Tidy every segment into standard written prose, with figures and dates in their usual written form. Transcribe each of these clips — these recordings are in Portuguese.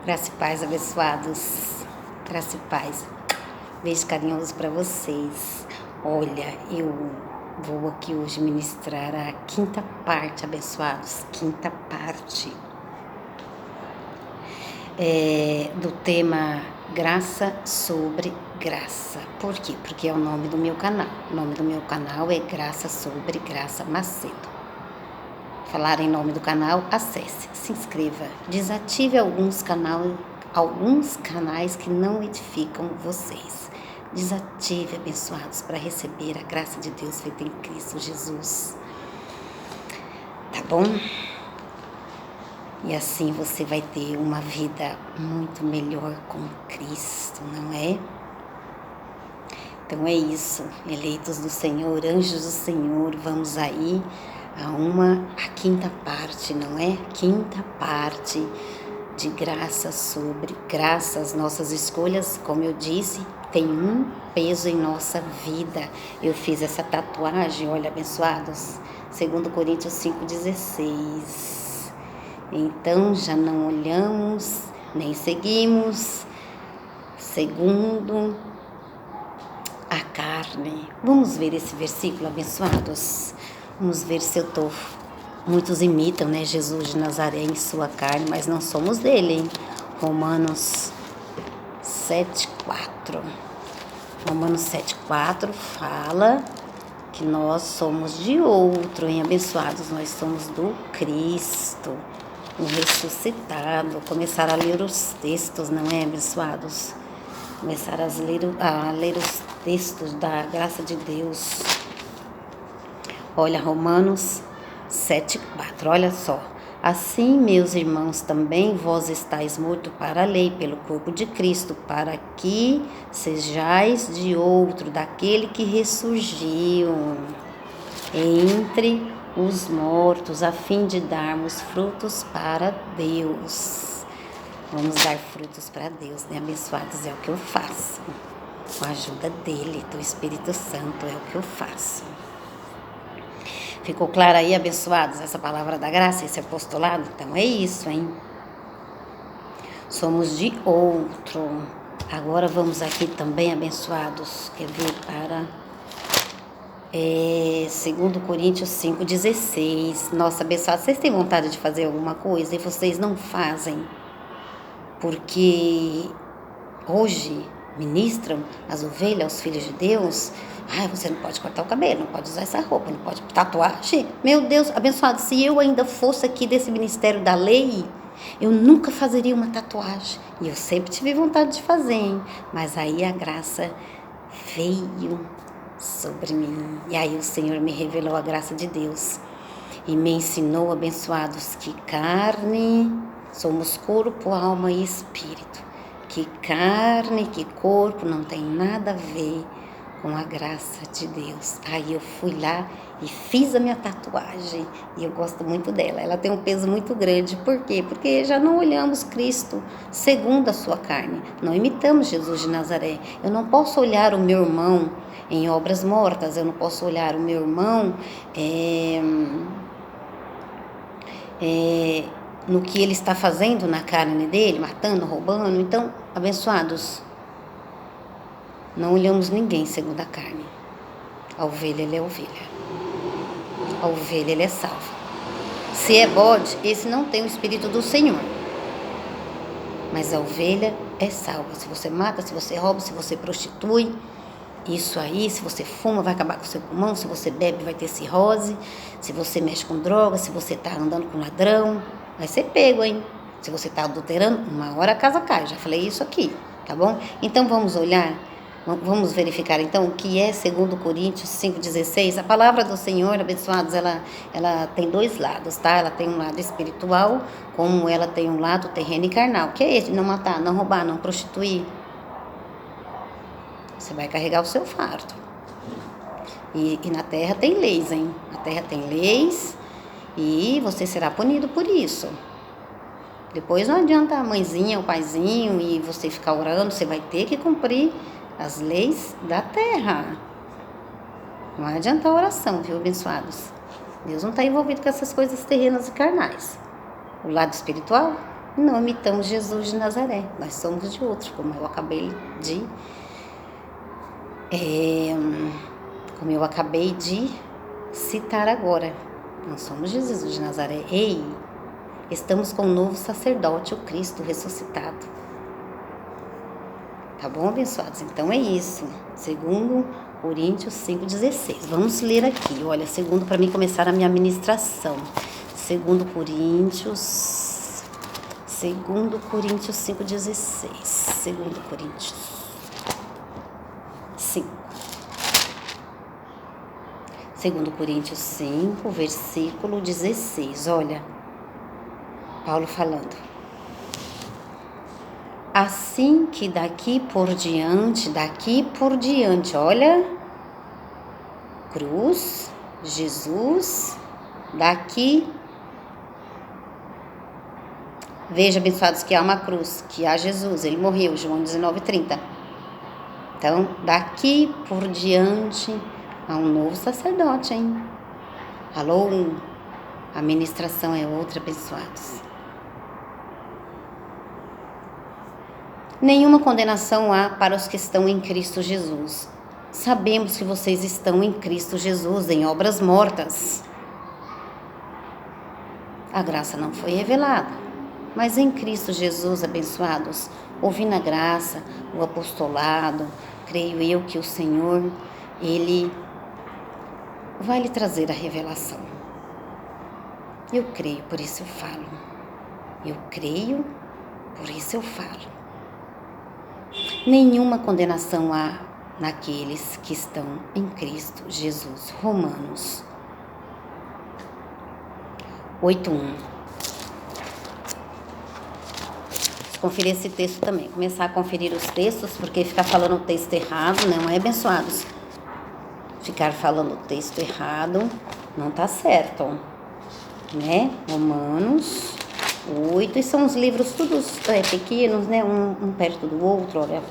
Graça e paz, abençoados. Graça e paz. Beijo carinhoso para vocês. Olha, eu vou aqui hoje ministrar a quinta parte, abençoados. Quinta parte do tema Graça sobre Graça. Por quê? Porque é o nome do meu canal. O nome do meu canal é Graça sobre Graça Macedo. Falar em nome do canal, acesse, se inscreva, desative alguns canais que não edificam vocês. Desative, abençoados, para receber a graça de Deus feita em Cristo Jesus. Tá bom? E assim você vai ter uma vida muito melhor com Cristo, não é? Então é isso, eleitos do Senhor, anjos do Senhor, vamos aí a quinta parte, não é? Quinta parte de graça sobre graça. As nossas escolhas, como eu disse, tem um peso em nossa vida. Eu fiz essa tatuagem, olha, abençoados, 2 Coríntios 5,16. Então já não olhamos, nem seguimos, segundo a carne. Vamos ver esse versículo, abençoados? Vamos ver se eu tô... Muitos imitam, né, Jesus de Nazaré em sua carne, mas não somos dele, hein? Romanos 7,4. Romanos 7,4 fala que nós somos de outro, hein, abençoados? Nós somos do Cristo, o ressuscitado. Começar a ler os textos, não é, abençoados? Começar a ler os textos da graça de Deus. Olha, Romanos 7,4, olha só. Assim, meus irmãos, também vós estáis mortos para a lei, pelo corpo de Cristo, para que sejais de outro, daquele que ressurgiu entre os mortos, a fim de darmos frutos para Deus. Vamos dar frutos para Deus, né, abençoados? É o que eu faço. Com a ajuda dele, do Espírito Santo, é o que eu faço. Ficou claro aí, abençoados, essa palavra da graça, esse apostolado? Então é isso, hein? Somos de outro. Agora vamos aqui também, abençoados, quer ver, para 2 Coríntios 5,16. Nossa, abençoados, vocês têm vontade de fazer alguma coisa e vocês não fazem, porque hoje ministram as ovelhas aos filhos de Deus. Ai, você não pode cortar o cabelo, não pode usar essa roupa, não pode tatuagem. Meu Deus, abençoado, se eu ainda fosse aqui desse ministério da lei, eu nunca fazeria uma tatuagem. E eu sempre tive vontade de fazer, hein? Mas aí a graça veio sobre mim. E aí o Senhor me revelou a graça de Deus. E me ensinou, abençoados, que carne, somos corpo, alma e espírito. Que carne, que corpo não tem nada a ver com a graça de Deus. Aí eu fui lá e fiz a minha tatuagem e eu gosto muito dela. Ela tem um peso muito grande. Por quê? Porque já não olhamos Cristo segundo a sua carne. Não imitamos Jesus de Nazaré. Eu não posso olhar o meu irmão em obras mortas. Eu não posso olhar o meu irmão no que ele está fazendo na carne dele, matando, roubando. Então, abençoados, não olhamos ninguém segundo a carne. A ovelha, ele é ovelha. A ovelha, ele é salva. Se é bode, esse não tem o Espírito do Senhor. Mas a ovelha é salva. Se você mata, se você rouba, se você prostitui, isso aí, se você fuma, vai acabar com o seu pulmão. Se você bebe, vai ter cirrose. Se você mexe com droga, se você está andando com ladrão, vai ser pego, hein? Se você está adulterando, uma hora a casa cai. Já falei isso aqui, tá bom? Então vamos olhar, vamos verificar então o que é 2 Coríntios 5,16. A palavra do Senhor, abençoados, ela tem dois lados, tá? Ela tem um lado espiritual, como ela tem um lado terreno e carnal. Que é esse? Não matar, não roubar, não prostituir. Você vai carregar o seu fardo. E na terra tem leis, hein? Na terra tem leis e você será punido por isso. Depois não adianta a mãezinha, o paizinho e você ficar orando, você vai ter que cumprir as leis da terra. Não vai adiantar a oração, viu, abençoados? Deus não está envolvido com essas coisas terrenas e carnais. O lado espiritual não imitamos Jesus de Nazaré. Nós somos de outro, como eu acabei de citar agora. Não somos Jesus de Nazaré. Ei, estamos com um novo sacerdote, o Cristo ressuscitado. Tá bom, abençoados? Então é isso. 2 Coríntios 5,16. Vamos ler aqui. Olha, segundo, para mim começar a minha ministração. 2 Coríntios 5,16. 2 Coríntios 5. 2 Coríntios 5, versículo 16. Olha, Paulo falando. Assim que daqui por diante, olha, cruz, Jesus, daqui. Veja, abençoados, que há uma cruz, que há Jesus, ele morreu, João 19:30. Então, daqui por diante, há um novo sacerdote, hein? Alô? A ministração é outra, abençoados. Nenhuma condenação há para os que estão em Cristo Jesus. Sabemos que vocês estão em Cristo Jesus, em obras mortas. A graça não foi revelada, mas em Cristo Jesus, abençoados, ouvindo a graça, o apostolado, creio eu que o Senhor, Ele vai lhe trazer a revelação. Eu creio, por isso eu falo. Eu creio, por isso eu falo. Nenhuma condenação há naqueles que estão em Cristo Jesus. Romanos 8:1. Vamos conferir esse texto também. Começar a conferir os textos, porque ficar falando o texto errado não é, abençoados. Ficar falando o texto errado não tá certo, né? Romanos 8, e são os livros todos pequenos, né? Um perto do outro. Olha,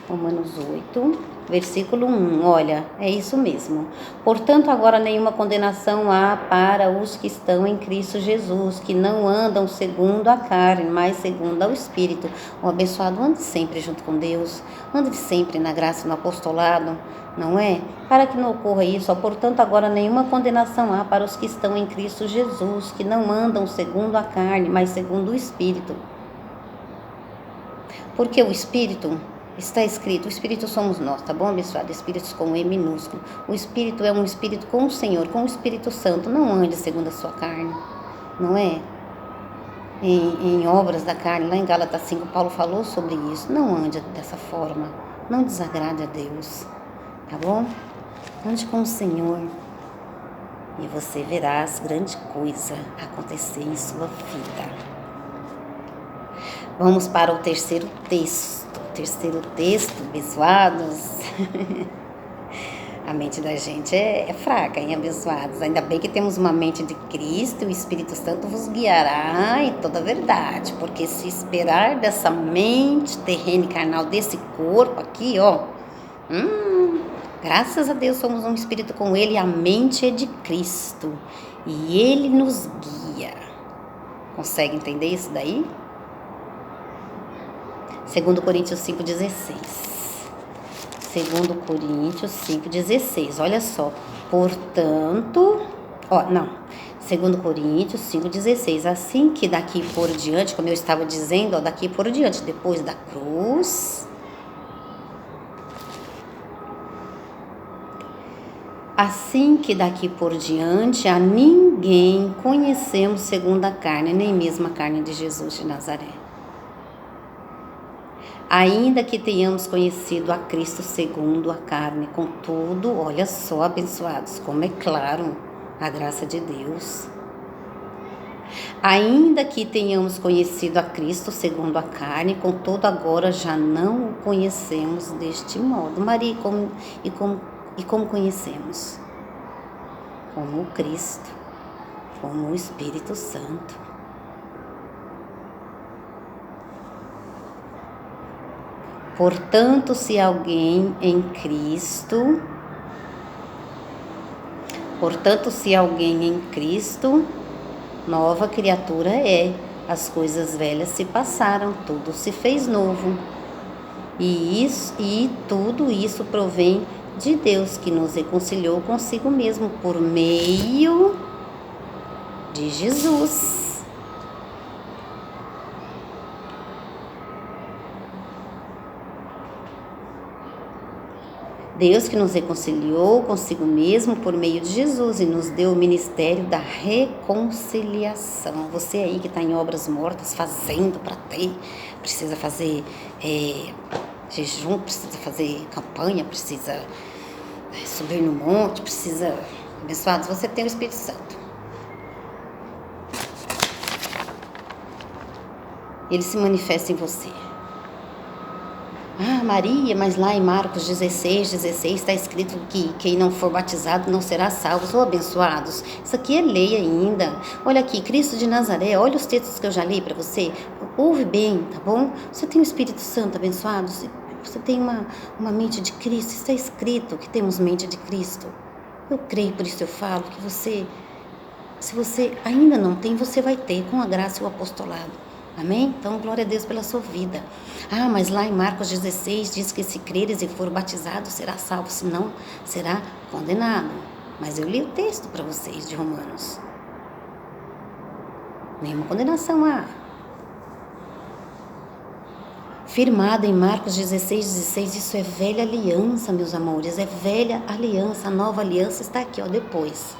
Romanos 8, versículo 1, olha, é isso mesmo. Portanto, agora nenhuma condenação há para os que estão em Cristo Jesus, que não andam segundo a carne, mas segundo ao Espírito. O abençoado ande sempre junto com Deus, ande sempre na graça, no apostolado, não é? Para que não ocorra isso, portanto, agora nenhuma condenação há para os que estão em Cristo Jesus, que não andam segundo a carne, mas segundo o Espírito. Porque o Espírito, está escrito, o Espírito somos nós, tá bom, abençoado? Espíritos com E minúsculo. O Espírito é um Espírito com o Senhor, com o Espírito Santo. Não ande segundo a sua carne, não é? Em obras da carne, lá em Gálatas 5, Paulo falou sobre isso. Não ande dessa forma, não desagrade a Deus. Tá bom? Ande com o Senhor e você verá as grandes coisas acontecer em sua vida. Vamos para o terceiro texto. Abençoados. A mente da gente é fraca, hein, abençoados? Ainda bem que temos uma mente de Cristo e o Espírito Santo vos guiará em toda a verdade. Porque se esperar dessa mente terrena e carnal, desse corpo aqui, ó... graças a Deus somos um espírito com Ele, a mente é de Cristo e Ele nos guia. Consegue entender isso daí? 2 Coríntios 5,16. 2 Coríntios 5,16. Olha só. Portanto, 2 Coríntios 5,16. Assim que daqui por diante, como eu estava dizendo, daqui por diante, depois da cruz... Assim que daqui por diante a ninguém conhecemos segundo a carne, nem mesmo a carne de Jesus de Nazaré. Ainda que tenhamos conhecido a Cristo segundo a carne, contudo, olha só, abençoados, como é claro a graça de Deus. Ainda que tenhamos conhecido a Cristo segundo a carne, contudo agora já não o conhecemos deste modo. Maria, como conhecemos? Como o Cristo, como o Espírito Santo. Portanto, se alguém em Cristo nova criatura é. As coisas velhas se passaram, tudo se fez novo. E tudo isso provém de Deus, que nos reconciliou consigo mesmo por meio de Jesus. Deus que nos reconciliou consigo mesmo por meio de Jesus e nos deu o ministério da reconciliação. Você aí que está em obras mortas, fazendo para ter, precisa fazer jejum, precisa fazer campanha, precisa subir no monte, precisa... Abençoados, você tem o Espírito Santo. Ele se manifesta em você. Ah, Maria, mas lá em Marcos 16 está escrito que quem não for batizado não será salvo. Ou abençoados. Isso aqui é lei ainda. Olha aqui, Cristo de Nazaré, olha os textos que eu já li para você. Ouve bem, tá bom? Você tem o Espírito Santo, abençoados. Você tem uma mente de Cristo. Está escrito que temos mente de Cristo. Eu creio, por isso eu falo que você, se você ainda não tem, você vai ter com a graça e o apostolado. Amém? Então, glória a Deus pela sua vida. Ah, mas lá em Marcos 16 diz que se creres e for batizado, será salvo, se não, será condenado. Mas eu li o texto para vocês de Romanos. Nenhuma condenação há. Firmado em Marcos 16, isso é velha aliança, meus amores, é velha aliança, a nova aliança está aqui, ó, depois.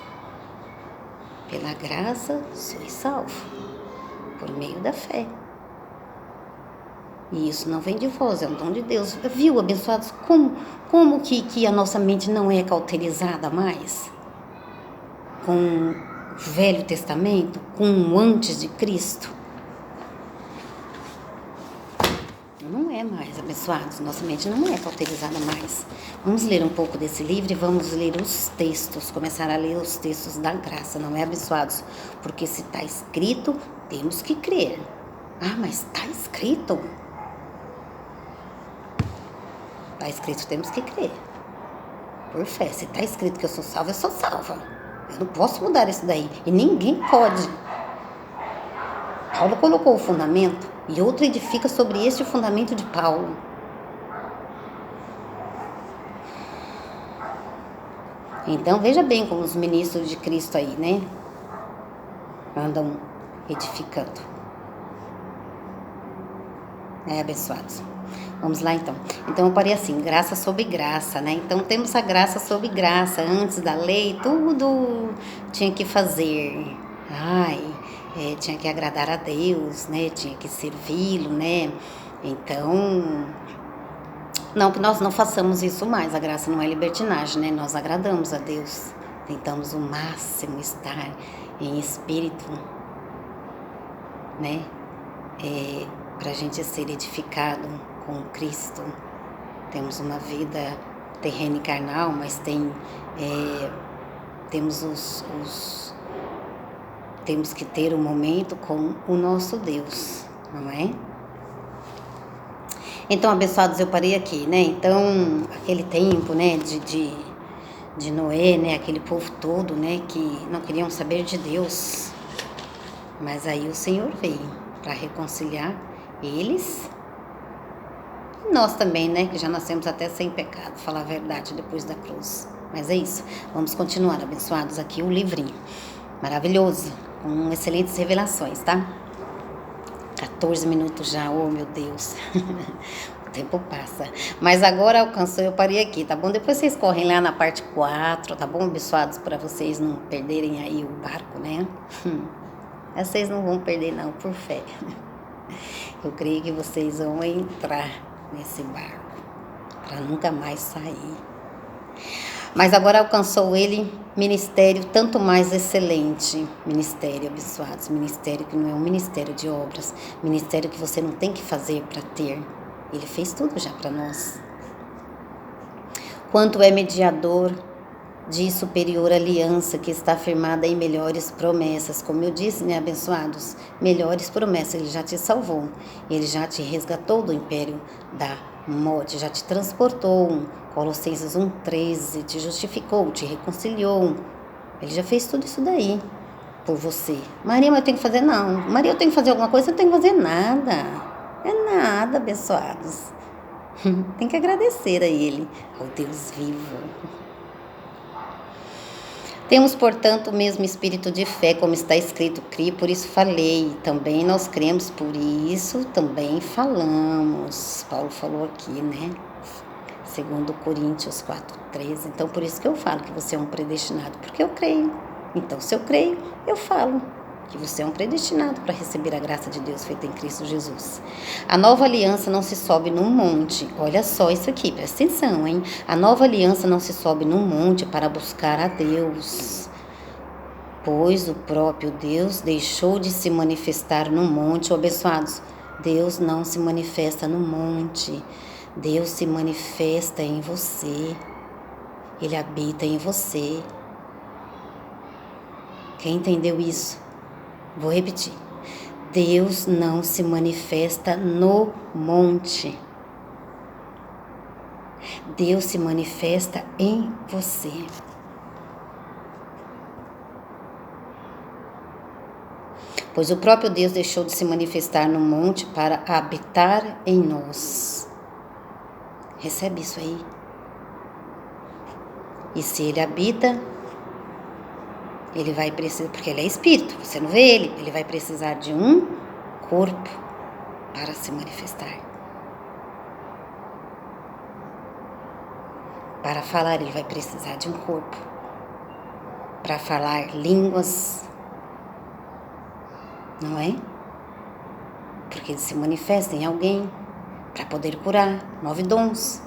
Pela graça, sois salvo. Por meio da fé. E isso não vem de vós, é um dom de Deus. Viu, abençoados, como que a nossa mente não é cauterizada mais? Com o Velho Testamento, com o antes de Cristo? Não é mais, abençoados, nossa mente não é cauterizada mais. Vamos ler um pouco desse livro e vamos ler os textos, começar a ler os textos da graça, não é, abençoados? Porque se está escrito, temos que crer. Ah, mas está escrito? Está escrito, temos que crer. Por fé, se está escrito que eu sou salva, eu sou salva. Eu não posso mudar isso daí. E ninguém pode. Paulo colocou o fundamento e outro edifica sobre este fundamento de Paulo. Então, veja bem como os ministros de Cristo aí, né? Andam edificando. Abençoados. Vamos lá, então. Então, eu parei assim, graça sobre graça, né? Então, temos a graça sobre graça. Antes da lei, tudo tinha que fazer. Tinha que agradar a Deus, né? Tinha que servi-lo, né? Então, não que nós não façamos isso mais. A graça não é libertinagem, né? Nós agradamos a Deus. Tentamos o máximo estar em espírito, né? Para a gente ser edificado com Cristo. Temos uma vida terrena e carnal, mas temos que ter um momento com o nosso Deus, não é? Então, abençoados, eu parei aqui, né? Então, aquele tempo, né, de Noé, né, aquele povo todo, né, que não queriam saber de Deus. Mas aí o Senhor veio para reconciliar eles e nós também, né, que já nascemos até sem pecado, falar a verdade depois da cruz. Mas é isso, vamos continuar, abençoados, aqui o livrinho maravilhoso, com excelentes revelações, tá? 14 minutos já, oh meu Deus, o tempo passa. Mas agora alcançou, eu parei aqui, tá bom? Depois vocês correm lá na parte 4, tá bom, abençoados, para vocês não perderem aí o barco, né? Vocês não vão perder não, por fé. Eu creio que vocês vão entrar nesse barco, para nunca mais sair. Mas agora alcançou ele ministério tanto mais excelente. Ministério, abençoados. Ministério que não é um ministério de obras. Ministério que você não tem que fazer para ter. Ele fez tudo já para nós. Quanto é mediador de superior aliança que está firmada em melhores promessas. Como eu disse, né, abençoados? Melhores promessas. Ele já te salvou. Ele já te resgatou do império da morte. Já te transportou. Colossenses 1,13. Te justificou, te reconciliou. Ele já fez tudo isso daí. por você. Maria, mas eu tenho que fazer? Não. Maria, eu tenho que fazer alguma coisa? Eu não tenho que fazer nada. É nada, abençoados. Tem que agradecer a Ele, ao Deus vivo. Temos, portanto, o mesmo espírito de fé, como está escrito, criei, por isso falei. Também nós cremos, por isso também falamos. Paulo falou aqui, né? Segundo Coríntios 4:13. Então, por isso que eu falo que você é um predestinado, porque eu creio. Então, se eu creio, eu falo que você é um predestinado para receber a graça de Deus feita em Cristo Jesus. A nova aliança não se sobe num monte. Olha só isso aqui, presta atenção, hein? A nova aliança não se sobe num monte para buscar a Deus, pois o próprio Deus deixou de se manifestar no monte. Abençoados, Deus não se manifesta no monte. Deus se manifesta em você. Ele habita em você. Quem entendeu isso? Vou repetir. Deus não se manifesta no monte. Deus se manifesta em você. Pois o próprio Deus deixou de se manifestar no monte para habitar em nós. Recebe isso aí. E se Ele habita, Ele vai precisar, porque Ele é espírito, você não vê Ele vai precisar de um corpo para se manifestar. Para falar, Ele vai precisar de um corpo. Para falar línguas, não é? Porque Ele se manifesta em alguém para poder curar, 9 dons.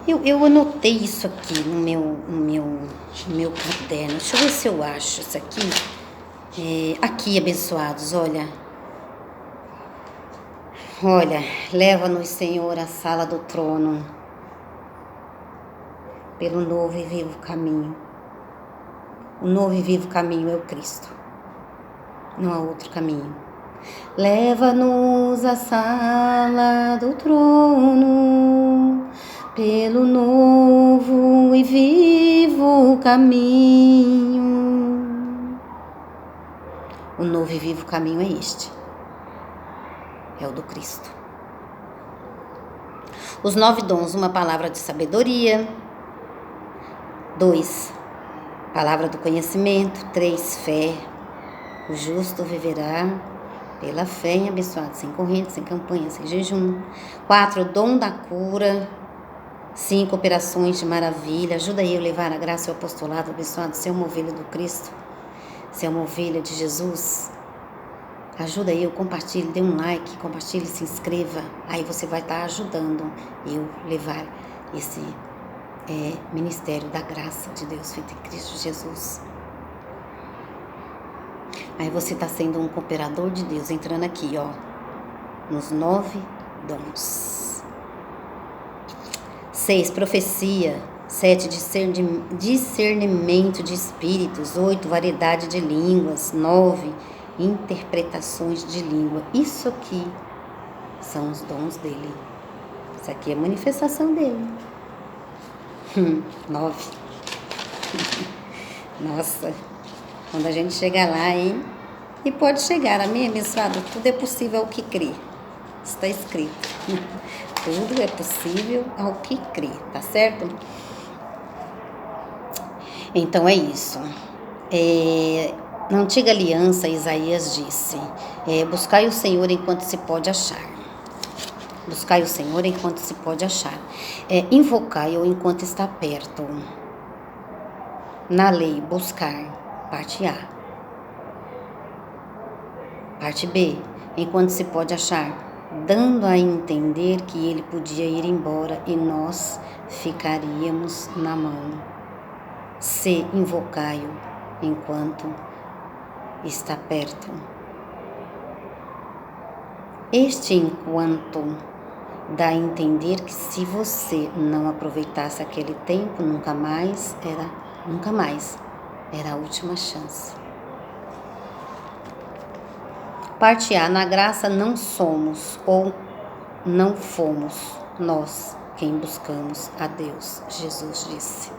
Eu anotei isso aqui no meu caderno. Deixa eu ver se eu acho isso aqui. Aqui, abençoados, olha. Olha, leva-nos, Senhor, à sala do trono, pelo novo e vivo caminho. O novo e vivo caminho é o Cristo. Não há outro caminho. Leva-nos à sala do trono, pelo novo e vivo caminho. O novo e vivo caminho é este. É o do Cristo. Os 9 dons, uma palavra de sabedoria. 2, palavra do conhecimento. 3, fé. O justo viverá pela fé, em abençoado, sem corrente, sem campanha, sem jejum. 4, dom da cura. 5, operações de maravilha. Ajuda eu a levar a graça e o apostolado, abençoado, ser uma ovelha do Cristo, ser uma ovelha de Jesus. Ajuda eu, compartilhe, dê um like, compartilhe, se inscreva. Aí você vai estar ajudando eu levar esse ministério da graça de Deus feito em Cristo Jesus. Aí você está sendo um cooperador de Deus, entrando aqui, ó, nos 9 dons. 6, profecia. 7, discernimento de espíritos. 8, variedade de línguas. 9, interpretações de língua. Isso aqui são os dons dele. Isso aqui é a manifestação dele. 9. Nossa, quando a gente chegar lá, hein? E pode chegar, amém, abençoado? Tudo é possível ao que crê. Está escrito. Tudo é possível ao que crê, tá certo? Então é isso. Na antiga aliança, Isaías disse, buscai o Senhor enquanto se pode achar. Buscai o Senhor enquanto se pode achar. Invocai-o enquanto está perto. Na lei, buscar, parte A. Parte B, enquanto se pode achar, dando a entender que ele podia ir embora e nós ficaríamos na mão. C, invocai-o enquanto está perto. Este enquanto dá a entender que se você não aproveitasse aquele tempo, nunca mais era a última chance. Parte A, na graça não somos ou não fomos nós quem buscamos a Deus, Jesus disse.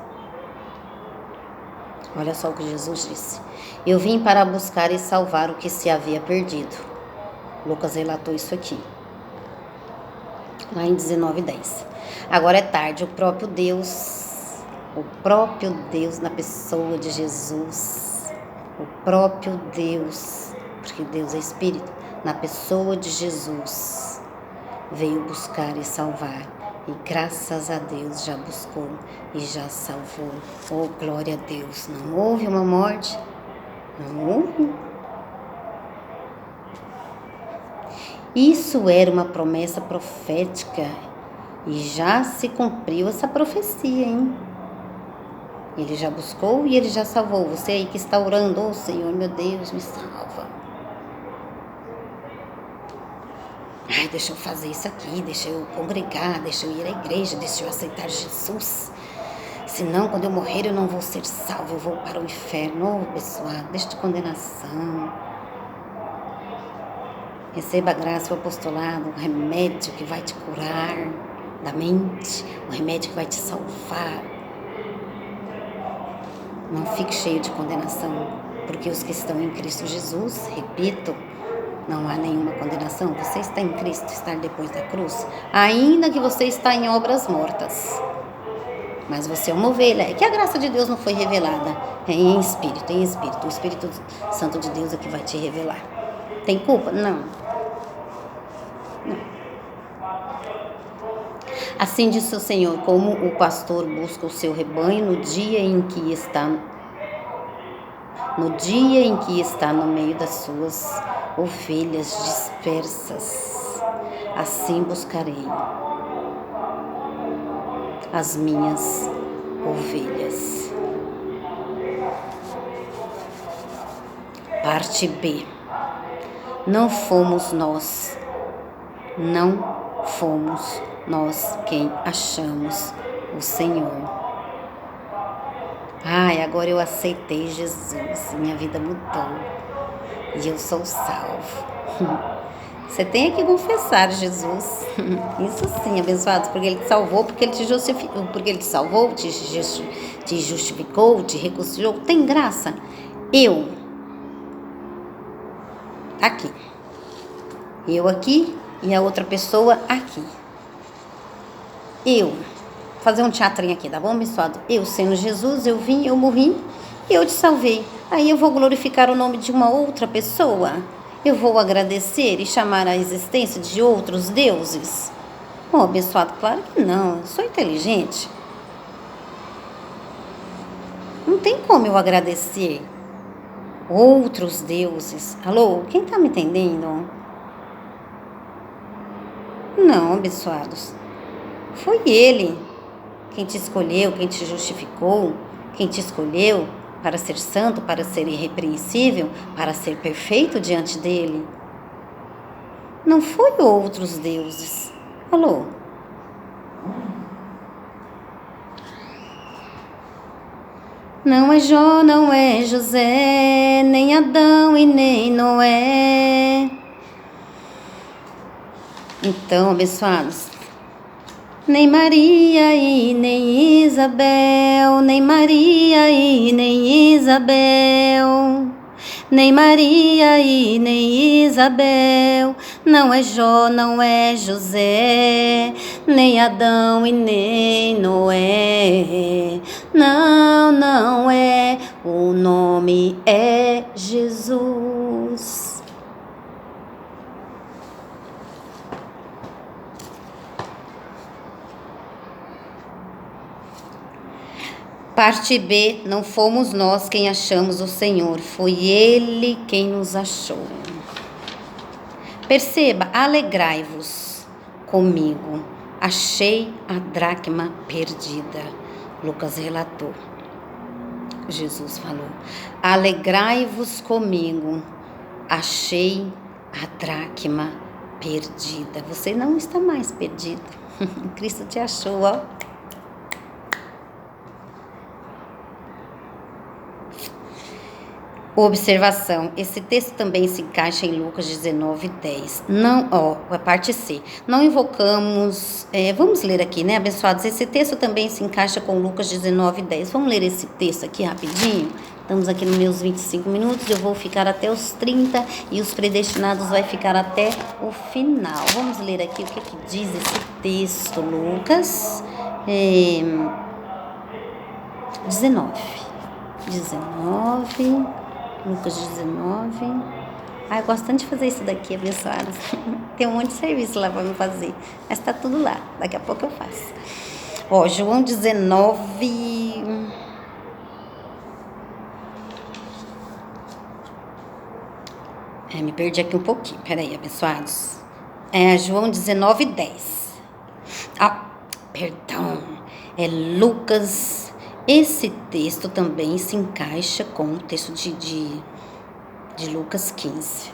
Olha só o que Jesus disse. Eu vim para buscar e salvar o que se havia perdido. Lucas relatou isso aqui. Lá em 19:10. Agora é tarde, o próprio Deus na pessoa de Jesus, o próprio Deus, porque Deus é Espírito, na pessoa de Jesus, veio buscar e salvar. E graças a Deus já buscou e já salvou. Oh, glória a Deus. Não houve uma morte? Não houve. Isso era uma promessa profética. E já se cumpriu essa profecia, hein? Ele já buscou e ele já salvou. Você aí que está orando, oh Senhor, meu Deus, me salva. Ai, deixa eu fazer isso aqui, deixa eu congregar, deixa eu ir à igreja, deixa eu aceitar Jesus. Senão, quando eu morrer, eu não vou ser salvo, eu vou para o inferno. Oh, abençoado, deixa de condenação. Receba a graça, o apostolado, o remédio que vai te curar da mente, o remédio que vai te salvar. Não fique cheio de condenação, porque os que estão em Cristo Jesus, repito, não há nenhuma condenação. Você está em Cristo, está depois da cruz, ainda que você está em obras mortas. Mas você é uma ovelha. É que a graça de Deus não foi revelada. É em espírito, em espírito. O Espírito Santo de Deus é que vai te revelar. Tem culpa? Não. Não. Assim disse o Senhor, como o pastor busca o seu rebanho no dia em que está no meio das suas ovelhas dispersas, assim buscarei as minhas ovelhas. Parte B. Não fomos nós quem achamos o Senhor. Ai, agora eu aceitei Jesus, minha vida mudou e eu sou salvo. Você tem que confessar Jesus. Isso sim, abençoados, porque Ele te salvou, porque Ele te justificou, porque Ele te salvou, te justificou, te reconciliou. Tem graça. Aqui. Eu aqui e a outra pessoa aqui. Fazer um teatrinho aqui, tá bom, abençoado? Eu sendo Jesus, eu vim, eu morri e eu te salvei. Aí eu vou glorificar o nome de uma outra pessoa. Eu vou agradecer e chamar a existência de outros deuses? Oh, abençoado, claro que não. Eu sou inteligente. Não tem como eu agradecer outros deuses. Alô? Quem tá me entendendo? Não, abençoados. Foi Ele quem te escolheu, quem te justificou, quem te escolheu para ser santo, para ser irrepreensível, para ser perfeito diante dele. Não foi outros deuses. Alô? Não é Jó, não é José, nem Adão e nem Noé. Então, abençoados, nem Maria e nem Isabel, nem Maria e nem Isabel, nem Maria e nem Isabel, não é Jó, não é José, nem Adão e nem Noé, não é, o nome é Jesus. Parte B, não fomos nós quem achamos o Senhor, foi Ele quem nos achou. Perceba, alegrai-vos comigo, achei a dracma perdida. Lucas relatou, Jesus falou, alegrai-vos comigo, achei a dracma perdida. Você não está mais perdido, Cristo te achou, ó. Observação, esse texto também se encaixa em Lucas 19:10. Não, a parte C. Não invocamos, vamos ler aqui, né, abençoados? Esse texto também se encaixa com Lucas 19:10. Vamos ler esse texto aqui rapidinho? Estamos aqui nos meus 25 minutos, eu vou ficar até os 30 e os predestinados vai ficar até o final. Vamos ler aqui o que diz esse texto, Lucas 19. Lucas 19. Eu gosto tanto de fazer isso daqui, abençoados. Tem um monte de serviço lá para me fazer. Mas tá tudo lá. Daqui a pouco eu faço. João 19. Me perdi aqui um pouquinho. Peraí, abençoados. João 19:10. Perdão. É Lucas. Esse texto também se encaixa com o texto de Lucas 15.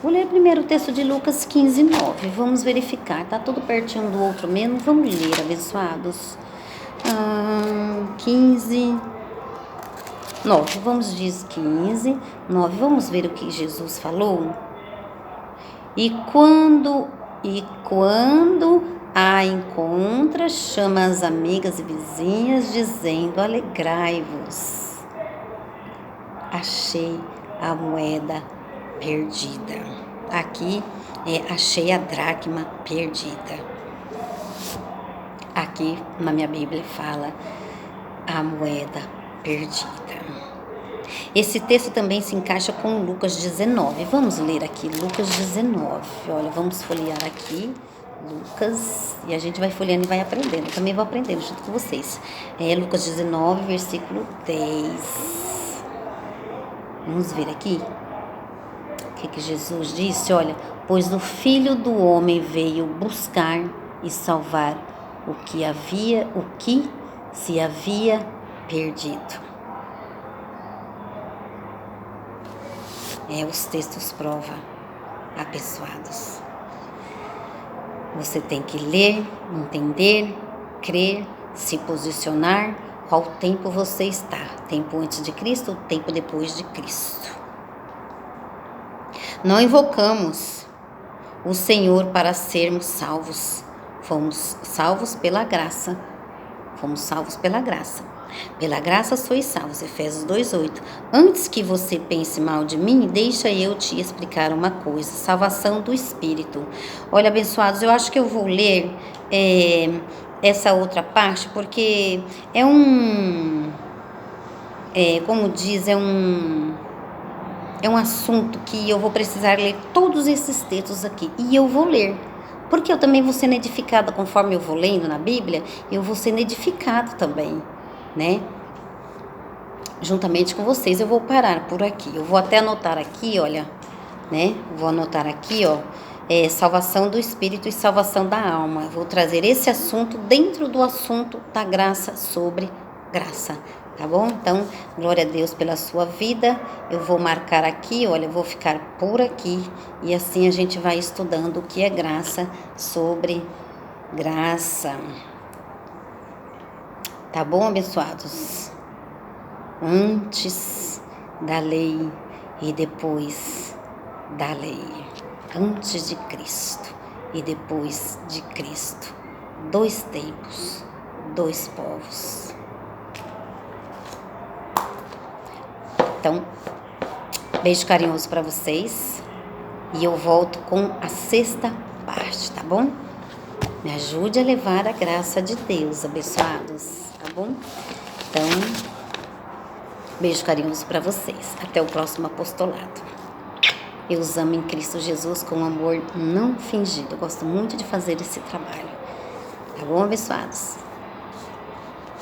Vou ler primeiro o texto de Lucas 15:9. Vamos verificar. Tá tudo pertinho do outro mesmo. Vamos ler, abençoados. 15:9. Vamos dizer 15:9. Vamos ver o que Jesus falou. E quando a encontra, chama as amigas e vizinhas, dizendo: alegrai-vos, achei a moeda perdida. Aqui achei a dracma perdida. Aqui na minha Bíblia fala a moeda perdida. Esse texto também se encaixa com Lucas 19. Vamos ler aqui Lucas 19. Olha, vamos folhear aqui Lucas, e a gente vai folheando e vai aprendendo. Eu também vou aprendendo junto com vocês. Lucas 19, versículo 10. Vamos ver aqui o que Jesus disse. Olha, pois o Filho do Homem veio buscar e salvar o que se havia perdido. Os textos provam, abençoados. Você tem que ler, entender, crer, se posicionar. Qual tempo você está? Tempo antes de Cristo ou tempo depois de Cristo? Não invocamos o Senhor para sermos salvos. Fomos salvos pela graça. Fomos salvos pela graça. Pela graça sois salvos, Efésios 2:8. Antes que você pense mal de mim, deixa eu te explicar uma coisa. Salvação do Espírito. Olha, abençoados, eu acho que eu vou ler essa outra parte, porque como diz, é um assunto que eu vou precisar ler todos esses textos aqui. E eu vou ler. Porque eu também vou sendo edificada conforme eu vou lendo na Bíblia, eu vou sendo edificado também, né? Juntamente com vocês, eu vou parar por aqui. Eu vou até anotar aqui, olha, né? Vou anotar aqui, salvação do espírito e salvação da alma. Eu vou trazer esse assunto dentro do assunto da graça sobre graça. Tá bom? Então, glória a Deus pela sua vida. Eu vou marcar aqui, olha, eu vou ficar por aqui. E assim a gente vai estudando o que é graça sobre graça. Tá bom, abençoados? Antes da lei e depois da lei. Antes de Cristo e depois de Cristo. 2 tempos, 2 povos. Então, beijo carinhoso para vocês. E eu volto com a 6ª parte, tá bom? Me ajude a levar a graça de Deus, abençoados, tá bom? Então, beijo carinhoso para vocês. Até o próximo apostolado. Eu os amo em Cristo Jesus com amor não fingido. Eu gosto muito de fazer esse trabalho. Tá bom, abençoados?